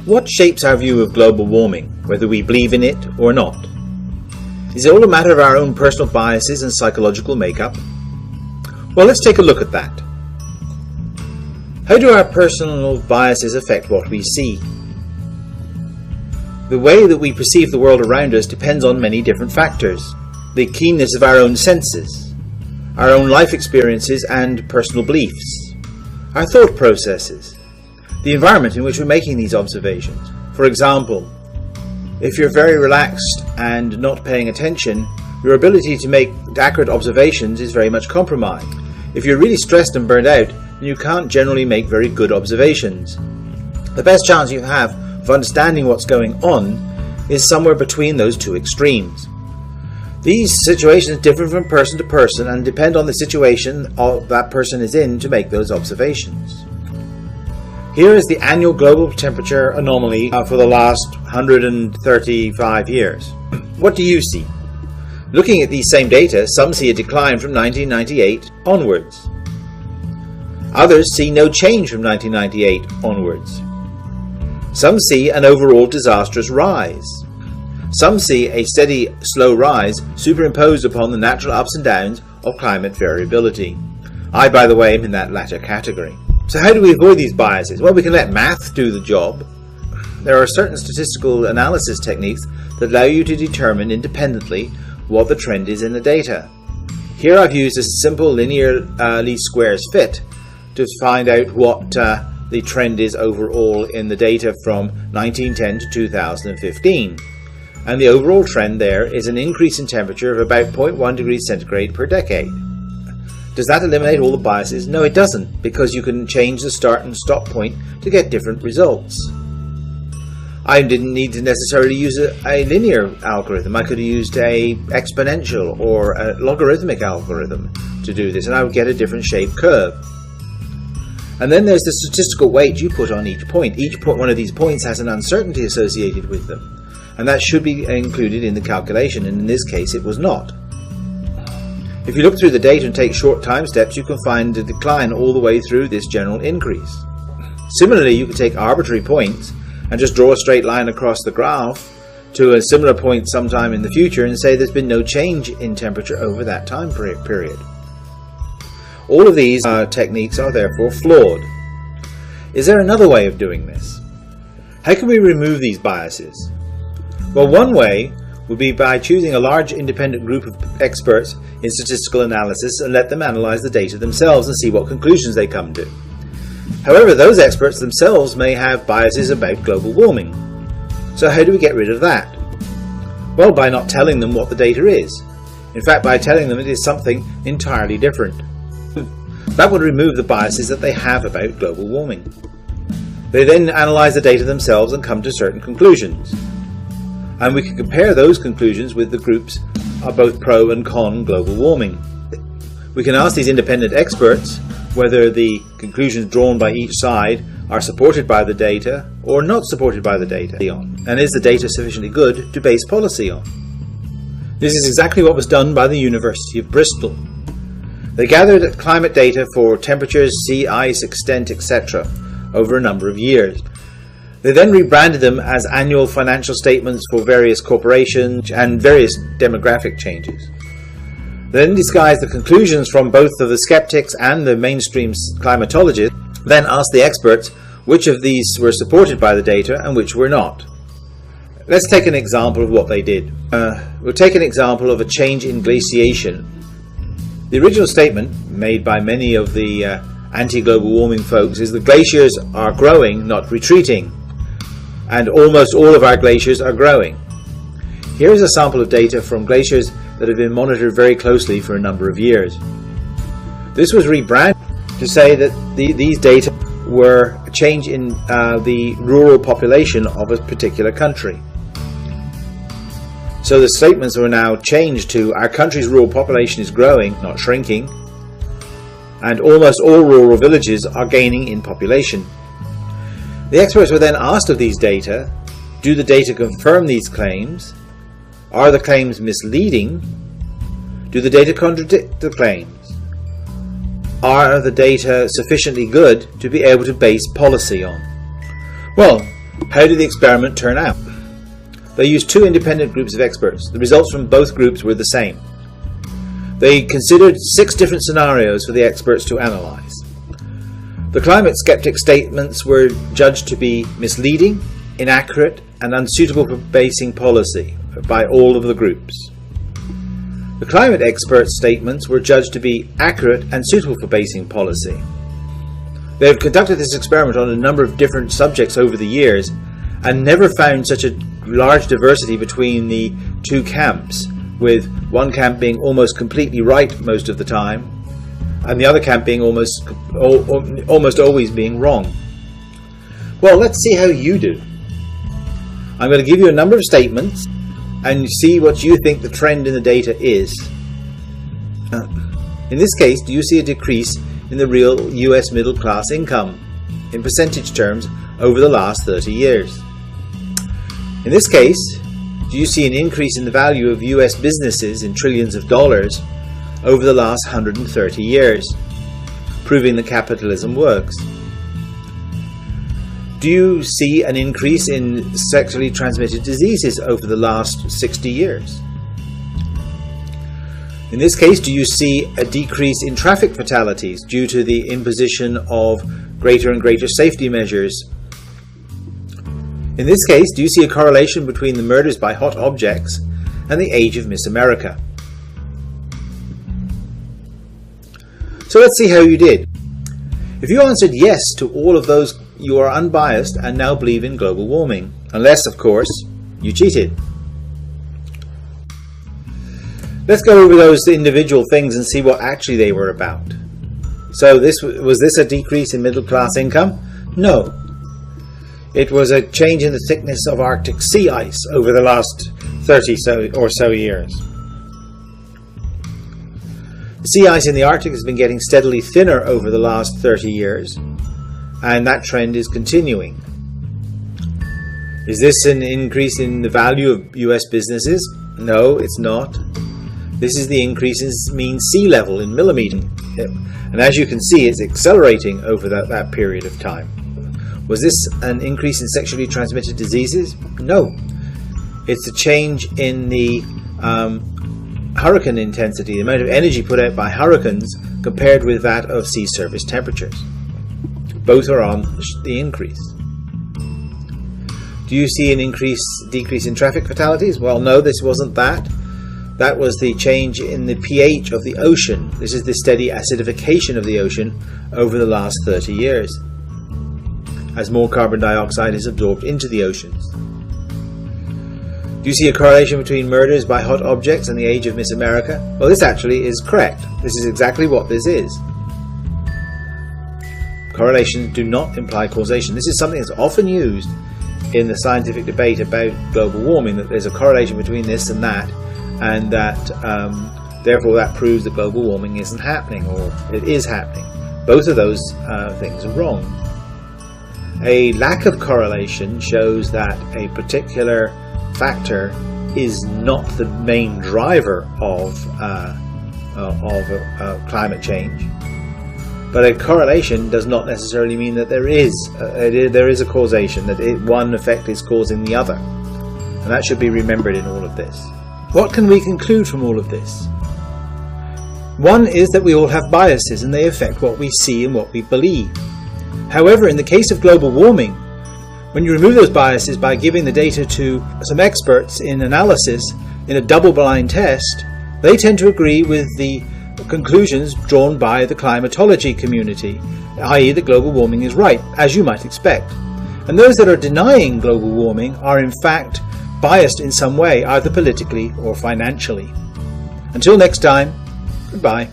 What shapes our view of global warming, whether we believe in it or not? Is it all a matter of our own personal biases and psychological makeup? Well, let's take a look at that. How do our personal biases affect what we see? The way that we perceive the world around us depends on many different factors. The keenness of our own senses, our own life experiences and personal beliefs, our thought processes, the environment in which we're making these observations. For example, if you're very relaxed and not paying attention, your ability to make accurate observations is very much compromised. If you're really stressed and burned out, then you can't generally make very good observations. The best chance you have of understanding what's going on is somewhere between those two extremes. These situations differ from person to person and depend on the situation that person is in to make those observations. Here is the annual global temperature anomaly for the last 135 years. What do you see? Looking at these same data, some see a decline from 1998 onwards. Others see no change from 1998 onwards. Some see an overall disastrous rise. Some see a steady, slow rise superimposed upon the natural ups and downs of climate variability. I, by the way, am in that latter category. So how do we avoid these biases? Well, we can let math do the job. There are certain statistical analysis techniques that allow you to determine independently what the trend is in the data. Here I've used a simple linear least squares fit to find out what the trend is overall in the data from 1910 to 2015. And the overall trend there is an increase in temperature of about 0.1 degrees centigrade per decade. Does that eliminate all the biases? No, it doesn't, because you can change the start and stop point to get different results. I didn't need to necessarily use a linear algorithm. I could have used a exponential or a logarithmic algorithm to do this, and I would get a different shaped curve. And then there's the statistical weight you put on each point. One of these points has an uncertainty associated with them, and that should be included in the calculation, and in this case it was not. If you look through the data and take short time steps, you can find a decline all the way through this general increase. Similarly, you can take arbitrary points and just draw a straight line across the graph to a similar point sometime in the future and say there's been no change in temperature over that time period. All of these techniques are therefore flawed. Is there another way of doing this? How can we remove these biases? Well, one way would be by choosing a large independent group of experts in statistical analysis and let them analyze the data themselves and see what conclusions they come to. However, those experts themselves may have biases about global warming. So how do we get rid of that? Well, by not telling them what the data is. In fact, by telling them it is something entirely different. That would remove the biases that they have about global warming. They then analyze the data themselves and come to certain conclusions. And we can compare those conclusions with the groups of both pro and con global warming. We can ask these independent experts whether the conclusions drawn by each side are supported by the data or not supported by the data, and is the data sufficiently good to base policy on. This is exactly what was done by the University of Bristol. They gathered climate data for temperatures, sea ice, extent, etc. over a number of years. They then rebranded them as annual financial statements for various corporations and various demographic changes. They then disguised the conclusions from both of the skeptics and the mainstream climatologists, then asked the experts which of these were supported by the data and which were not. Let's take an example of what they did. We'll take an example of a change in glaciation. The original statement made by many of the anti-global warming folks is that glaciers are growing, not retreating. And almost all of our glaciers are growing. Here is a sample of data from glaciers that have been monitored very closely for a number of years. This was rebranded to say that these data were a change in the rural population of a particular country. So the statements were now changed to our country's rural population is growing, not shrinking, and almost all rural villages are gaining in population. The experts were then asked of these data, do the data confirm these claims? Are the claims misleading? Do the data contradict the claims? Are the data sufficiently good to be able to base policy on? Well, How did the experiment turn out? They used two independent groups of experts. The results from both groups were the same. They considered 6 different scenarios for the experts to analyse. The climate skeptic statements were judged to be misleading, inaccurate and unsuitable for basing policy by all of the groups. The climate experts' statements were judged to be accurate and suitable for basing policy. They have conducted this experiment on a number of different subjects over the years and never found such a large diversity between the two camps, with one camp being almost completely right most of the time and the other camp being almost always being wrong. Well, let's see how you do. I'm going to give you a number of statements and see what you think the trend in the data is. In this case, do you see a decrease in the real US middle class income in percentage terms over the last 30 years? In this case, do you see an increase in the value of US businesses in trillions of dollars over the last 130 years, proving that capitalism works? Do you see an increase in sexually transmitted diseases over the last 60 years? In this case, do you see a decrease in traffic fatalities due to the imposition of greater and greater safety measures? In this case, do you see a correlation between the murders by hot objects and the age of Miss America? So let's see how you did. If you answered yes to all of those, you are unbiased and now believe in global warming. Unless, of course, you cheated. Let's go over those individual things and see what actually they were about. So was this a decrease in middle class income? No. It was a change in the thickness of Arctic sea ice over the last 30 or so years. The sea ice in the Arctic has been getting steadily thinner over the last 30 years, and that trend is continuing. Is this an increase in the value of US businesses? No, it's not. This is the increase in mean sea level in millimeters, and as you can see, it's accelerating over that period of time. Was this an increase in sexually transmitted diseases? No. It's a change in the hurricane intensity, the amount of energy put out by hurricanes compared with that of sea surface temperatures. Both are on the increase. Do you see an decrease in traffic fatalities? Well, no, this wasn't that. That was the change in the pH of the ocean. This is the steady acidification of the ocean over the last 30 years, as more carbon dioxide is absorbed into the oceans. Do you see a correlation between murders by hot objects and the age of Miss America? Well, this actually is correct. This is exactly what this is. Correlations do not imply causation. This is something that's often used in the scientific debate about global warming, that there's a correlation between this and that therefore that proves that global warming isn't happening, or it is happening. Both of those things are wrong. A lack of correlation shows that a particular factor is not the main driver of climate change, but a correlation does not necessarily mean that there is a causation, that one effect is causing the other, and that should be remembered in all of this. What can we conclude from all of this? One is that we all have biases and they affect what we see and what we believe. However, in the case of global warming, when you remove those biases by giving the data to some experts in analysis in a double-blind test, they tend to agree with the conclusions drawn by the climatology community, i.e. that global warming is right, as you might expect. And those that are denying global warming are in fact biased in some way, either politically or financially. Until next time, goodbye.